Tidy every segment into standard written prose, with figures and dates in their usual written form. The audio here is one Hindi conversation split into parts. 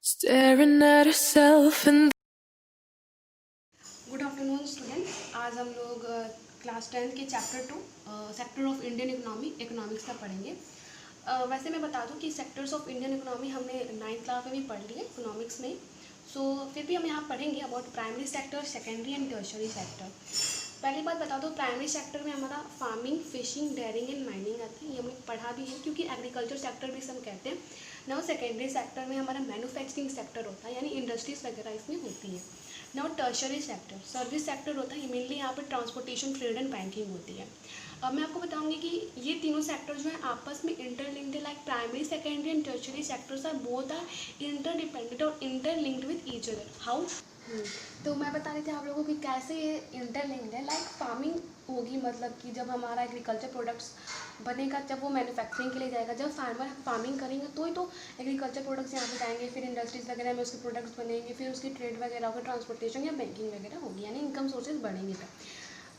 Staring at herself in good afternoon student. आज हम लोग क्लास 10 के chapter 2 sector of Indian economy economics का पढ़ेंगे। वैसे मैं बता दूं कि सेक्टर्स ऑफ इंडियन इकोनॉमी हमने 9th क्लास में भी पढ़ ली है इकोनॉमिक्स में। फिर भी हम यहाँ पढ़ेंगे about primary sector, secondary and tertiary sector. पहली बात बता दो, प्राइमरी सेक्टर में हमारा farming, fishing, dairying and mining आता है। ये हमने पढ़ा भी है क्योंकि एग्रीकल्चर सेक्टर भी हम कहते हैं। नाउ सेकेंडरी सेक्टर में हमारा मैन्युफैक्चरिंग सेक्टर होता है, यानी इंडस्ट्रीज वगैरह इसमें होती है। Now tertiary sector service sector होता है, मेनली यहाँ पर ट्रांसपोर्टेशन, ट्रेड एंड बैंकिंग होती है। अब मैं आपको बताऊंगी कि ये तीनों सेक्टर जो है आपस में इंटरलिंक्ड है। Like primary, secondary and tertiary sectors are both are interdependent और interlinked with each other. How? तो मैं बता रही थी आप लोगों को कि कैसे ये इंटरलिंक्ड है। लाइक फार्मिंग होगी, मतलब कि जब हमारा एग्रीकल्चर प्रोडक्ट्स बनेगा, जब वो मैन्युफैक्चरिंग के लिए जाएगा, जब फार्मर फार्मिंग करेंगे तो ही तो एग्रीकल्चर प्रोडक्ट्स यहाँ पे जाएंगे, फिर इंडस्ट्रीज वगैरह में उसके प्रोडक्ट्स बनेंगे, फिर उसकी ट्रेड वगैरह होगा, ट्रांसपोर्टेशन या बैंकिंग वगैरह होगी, यानी इनकम सोर्सेज बढ़ेंगे। तब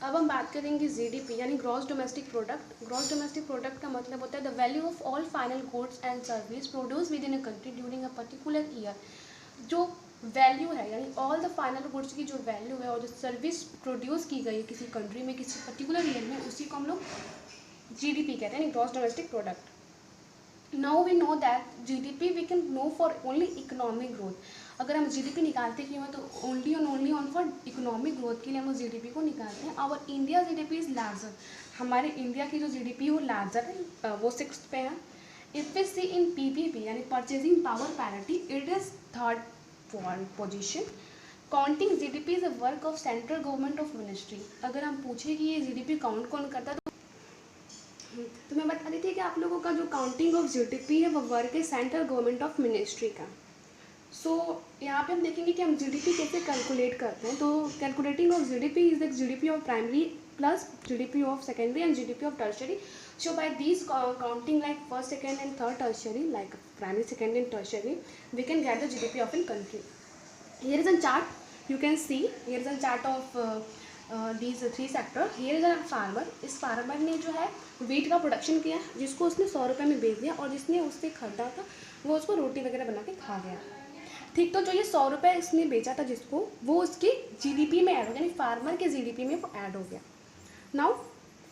अब हम बात करेंगे जीडीपी यानी gross domestic product. Gross domestic product का मतलब होता है the value of all final goods and service produce with in a country during a particular year. जो वैल्यू है यानी ऑल द फाइनल गुड्स की जो वैल्यू है और जो सर्विस प्रोड्यूस की गई है किसी कंट्री में किसी पर्टिकुलर ईयर में, उसी को हम लोग जीडीपी कहते हैं, gross domestic product. Now we know that GDP we can know for only economic growth. अगर हम जीडीपी निकालते क्यों हैं, तो only on for economic growth के लिए हम जीडीपी को निकालते हैं। Our India GDP is larger, हमारे इंडिया की जो जीडीपी है वो लार्जर है, वो 6th पे है। If we see in PPP यानी purchasing power parity, it is 3rd position. Counting GDP is a work of central government of ministry. अगर हम पूछे कि ये जीडीपी काउंट कौन करता है, तो मैं बता रही थी कि आप लोगों का जो काउंटिंग ऑफ जीडीपी है वो वर्क है सेंट्रल गवर्नमेंट ऑफ मिनिस्ट्री का। यहाँ पे हम देखेंगे कि हम जीडीपी कैसे कैलकुलेट करते हैं। तो calculating of GDP is the GDP of primary plus GDP of secondary and GDP of tertiary. So by these counting like first, second and third tertiary, like primary, secondary and tertiary, we can get the GDP of a country. Here is a chart. You can see here is a chart of these 3 sector. Here is a farmer. इस फार्मर ने जो है वीट का प्रोडक्शन किया, जिसको उसने 100 रुपये में बेच दिया, और जिसने उससे खरीदा था वो उसको रोटी वगैरह बना के खा गया। ठीक, तो जो ये 100 रुपये इसने बेचा था जिसको, वो उसके जीडीपी में ऐड हो गया, यानी फार्मर के जीडीपी में वो ऐड हो गया। नाउ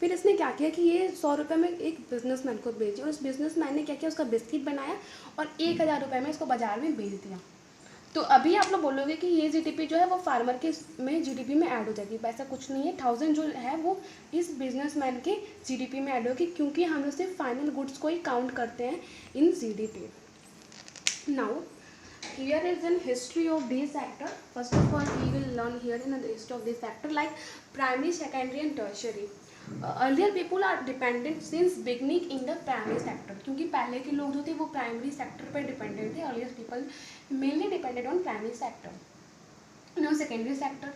फिर इसने क्या किया कि ये 100 रुपये में एक बिजनेसमैन को बेची, और उस बिजनेसमैन ने क्या किया, उसका बिस्किट बनाया और 1000 रुपये में इसको बाजार में बेच दिया। तो अभी आप लोग बोलोगे कि ये जीडीपी जो है वो फार्मर के में जीडीपी में ऐड हो जाएगी। ऐसा कुछ नहीं है, 1000 जो है वो इस बिजनेसमैन के जीडीपी में ऐड होगी, क्योंकि हम लोग सिर्फ फाइनल गुड्स को ही काउंट करते हैं in GDP. Now here is an history of this sector. First of all, we will learn here in the history of this sector like primary, secondary and tertiary. Earlier people are dependent since beginning in the primary sector, क्योंकि पहले के लोग जो थे वो प्राइमरी सेक्टर पर डिपेंडेंट थे। earlier people mainly depended on primary sector. Now secondary sector,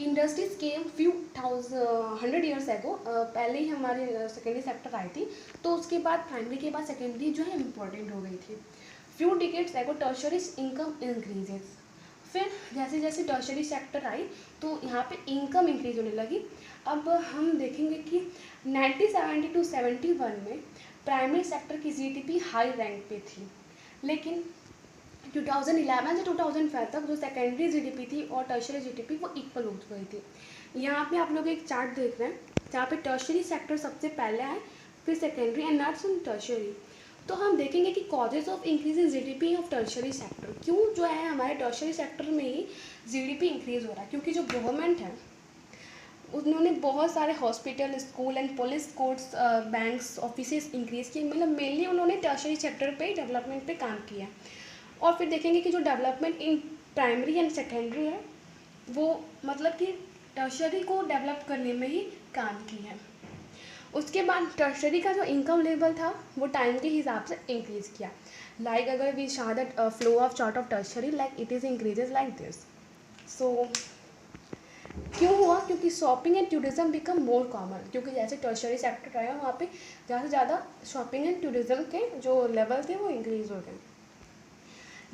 industries came few 100 years ago, पहले ही हमारे सेकेंडरी सेक्टर आई थी, तो उसके बाद प्राइमरी के बाद सेकेंडरी जो है इम्पोर्टेंट हो गई थी। फ्यू डिकेट्स एगो टर्शरी इनकम इंक्रीजेस। फिर जैसे जैसे टर्शरी सेक्टर आई तो यहाँ पे इनकम इंक्रीज होने लगी। अब हम देखेंगे कि 1970 to 71 में प्राइमरी सेक्टर की जीडीपी हाई रैंक पे थी, लेकिन 2011 से 2005 तक जो सेकेंडरी जीडीपी थी और टर्शरी जीडीपी वो इक्वल हो गई थी। यहाँ पे आप लोग एक चार्ट देख रहे हैं जहाँ पे टर्शरी सेक्टर सबसे पहले आए, फिर सेकेंडरी एंड नॉट टर्शरी। तो हम देखेंगे कि causes of increase in GDP of tertiary sector, क्यों जो है हमारे टर्शरी सेक्टर में ही जीडीपी इंक्रीज हो रहा है, क्योंकि जो गवर्नमेंट है उन्होंने बहुत सारे hospital, school and police courts, banks, offices increase किए। मतलब मेनली उन्होंने टर्शरी सेक्टर पे डेवलपमेंट पे काम किया। और फिर देखेंगे कि जो development in primary and secondary है वो मतलब कि टर्शरी को डेवलप करने में ही काम की है। उसके बाद टर्शरी का जो इनकम लेवल था वो टाइम के हिसाब से इंक्रीज़ किया। लाइक अगर we show the flow of chart of tertiary like it is increases like this. So क्यों हुआ, क्योंकि shopping and tourism become more common, क्योंकि जैसे टर्शरी सेक्टर आया वहाँ पे ज़्यादा से ज़्यादा शॉपिंग एंड टूरिज्म के जो लेवल थे वो इंक्रीज़ हो गए।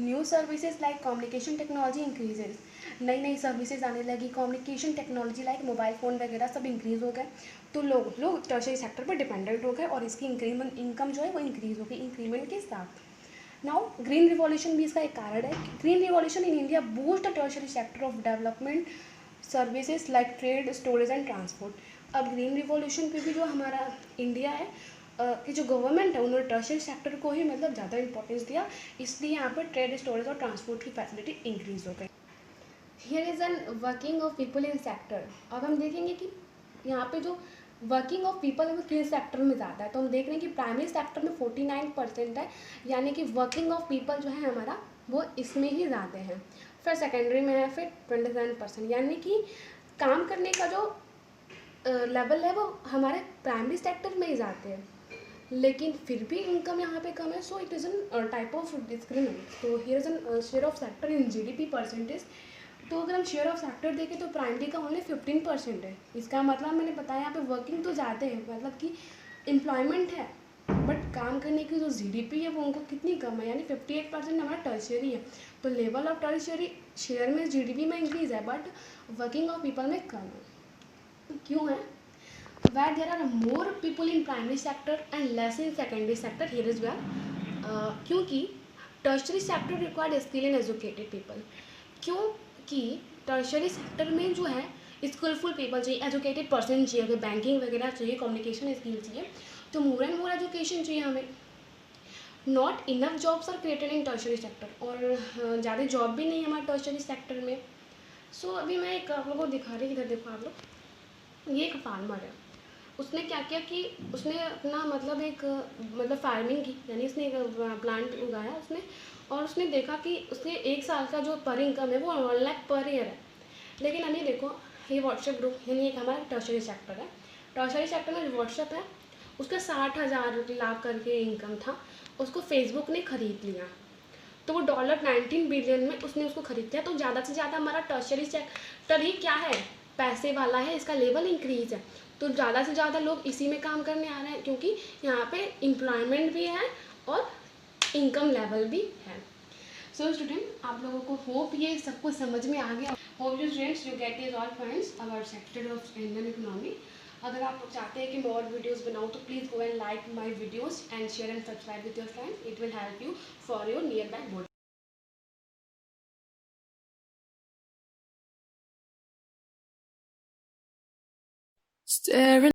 New services like communication technology increases, नई नई सर्विसेज आने लगी, communication technology like mobile phone वगैरह सब इंक्रीज़ हो गए, तो लोग टर्शरी सेक्टर पर डिपेंडेंट हो गए और इसकी इंक्रीमेंट इनकम जो है वो इंक्रीज़ हो गई इंक्रीमेंट के साथ। नाउ ग्रीन रिवॉल्यूशन भी इसका एक कारण है. Green revolution in India boost the tertiary sector of development services like trade, storage and transport. अब ग्रीन रिवॉल्यूशन पे भी जो हमारा इंडिया है कि जो गवर्नमेंट है उन्होंने टर्शियरी सेक्टर को ही मतलब ज़्यादा इंपॉर्टेंस दिया, इसलिए यहाँ पर ट्रेड, स्टोरेज और ट्रांसपोर्ट की फैसिलिटी इंक्रीज हो गई. Here is N working of people in sector. अब हम देखेंगे कि यहाँ पे जो वर्किंग ऑफ पीपल है वो किस सेक्टर में ज़्यादा है. तो हम देख रहे हैं कि प्राइमरी सेक्टर में 49% है, यानी कि वर्किंग ऑफ पीपल जो है हमारा वो इसमें ही ज़्यादा है. फिर सेकेंडरी में है फिर 27%, यानी कि काम करने का जो लेवल है वो हमारे प्राइमरी सेक्टर में ही जाते हैं, लेकिन फिर भी इनकम यहाँ पे कम है. So it is an type of discriminate. तो here is an share of sector in GDP percentage. तो अगर हम शेयर ऑफ सेक्टर देखें तो प्राइमरी का ओनली 15% है. इसका मतलब मैंने बताया यहाँ पे वर्किंग तो ज़्यादा है, मतलब कि एम्प्लॉयमेंट है, बट काम करने की जो जीडीपी है वो उनको कितनी कम है, यानी 58% हमारा टर्शियरी है. तो लेवल ऑफ टर्शियरी शेयर में जीडीपी में इंक्रीज है, बट वर्किंग ऑफ पीपल में कम है. क्यों है? Where there are more people in primary sector and less in secondary sector, here is where क्योंकि tertiary sector required skill and educated people. क्योंकि tertiary sector में जो है स्किलफुल पीपल चाहिए, एजुकेटेड पर्सन चाहिए, अगर बैंकिंग वगैरह चाहिए, कम्युनिकेशन स्किल चाहिए, तो मोर एंड मोर एजुकेशन चाहिए हमें. Not enough jobs are created in tertiary sector. और ज़्यादा जॉब भी नहीं है हमारे टर्शियरी सेक्टर में. सो अभी मैं एक आप लोगों को दिखा रही, इधर देखो आप लोग, ये एक फार्मर है. उसने क्या किया कि उसने अपना मतलब एक मतलब फार्मिंग की, यानी उसने एक प्लांट उगाया उसने, और उसने देखा कि उसके 1 साल का जो पर इनकम है वो 1 लाख पर ईयर है. लेकिन अभी देखो ये व्हाट्सएप ग्रुप, यानी एक हमारा टर्शियरी सेक्टर है. टर्शियरी सेक्टर में व्हाट्सएप है, उसका 60,000 लाख करके इनकम था. उसको फेसबुक ने ख़रीद लिया, तो वो $19 बिलियन में उसने उसको खरीद लिया. तो ज़्यादा से ज़्यादा हमारा टर्शियरी सेक्टर ही क्या है, पैसे वाला है, इसका लेवल इंक्रीज है. तो ज़्यादा से ज़्यादा लोग इसी में काम करने आ रहे हैं, क्योंकि यहाँ पे एम्प्लॉयमेंट भी है और इनकम लेवल भी है. सो स्टूडेंट, आप लोगों को होप ये सब कुछ समझ में आ गया. Hope you students you get this all points about sector of Indian economy. अगर आप चाहते हैं कि मैं और वीडियोस बनाऊँ तो please go and like my videos and share and subscribe with your friends. It will help you for your near by board. staring